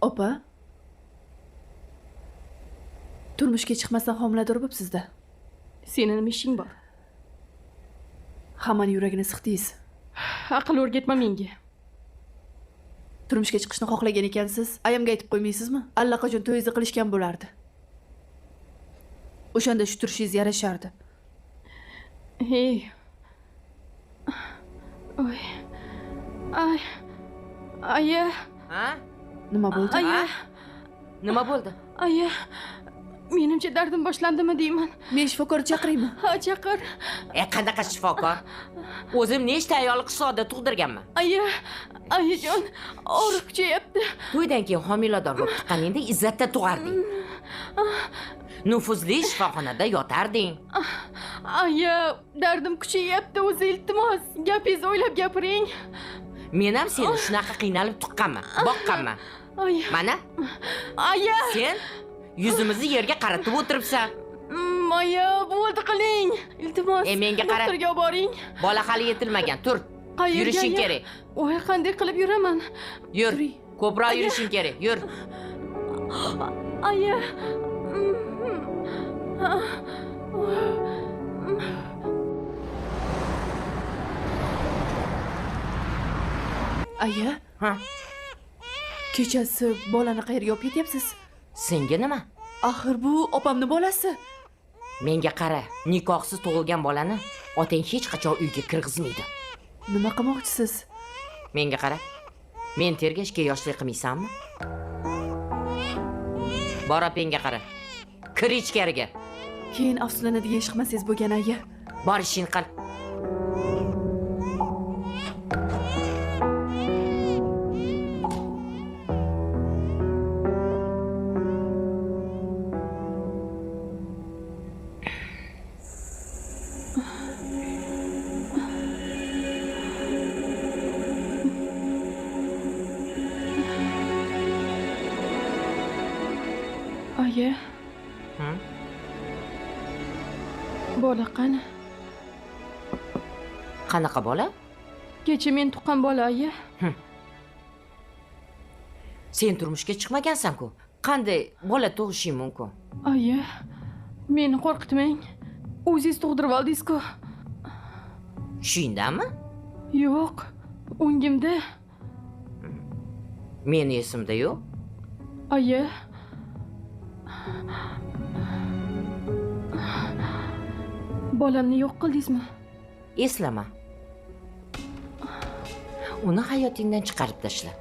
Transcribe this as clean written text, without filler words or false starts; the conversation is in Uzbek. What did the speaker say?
Opa. Turmushga chiqmasdan homilador bo'libsiz-da. Sening nima ishing bor? Hammani yuragini siqdingiz. Aql o'rgatma menga. Turmushga chiqishni xohlagan ekansiz. Ayamga aytib qo'ymaysizmi? Allaqachon to'yingizni qilishgan bo'lardi. O'shanda shu turishingiz yarashardi. Hey. Oy. Ay. Aya. Ha? Nima bo'ldi? Aya. Nima bo'ldi? Aya. Menimcha dardim boshlandimi deyman. Men shifokor chaqiraymi? Ha, chaqir. Qanaqa shifokor? O'zim nechta ayol qishoqda tug'dirganman. Aya. Ayajon, og'riq kuchayapti. To'ydan keyin homilador bo'lib chiqqaningda izzatda tug'arding. Nufuzli shifoxonada yotarding. Aya, dardim kuchayapti, o'zi iltimos. Gapingizni o'ylab gapiring. Men ham seni shunaqa qiynalib tuqqanman, boqqanman. Aya. Mana, Aya. sen yuzimizni yerga qaratib o'tiribsan. Aya, bo'ldi qiling. Iltimos. Menga qara. Doktorga olib boring. Bola hali yetilmagan, tur. Qayerga? Yurishing kerak. Voy, qanday qilib yuraman? Yur. Ko'proq yurishing kerak. Yur. Aya. Aya, Ha, kechasi bolani qayerga olib ketyapsiz? senga nima? Axir bu opamning bolasi. Menga qara, nikohsiz tug'ilgan bolani otang hech qachon uyga kirgizmaydi. Nima qilmoqchisiz? Menga qara. Men tergashga yoshlik qilmaysanmi? Bor opangga qara. Kir ichkariga. Keyin afsuslanadigan ish qilmasangiz bo'lgan aya. Bor ishing qil. Aya. Bola qani? Qanaqa bola? Kecha men tuqqan bola, aya. Sen turmushga chiqmagansan-ku. Qanday bola tug'ishing mumkin? Aya, meni qo'rqitmang. O'zingiz tug'dirib oldingiz-ku. Shundanmi? Yo'q, o'ngimda. Meni esimda yo'q. Aya. Bolamni yo'q qildingizmi? Eslama. Uni hayotingdan chiqarib tashla.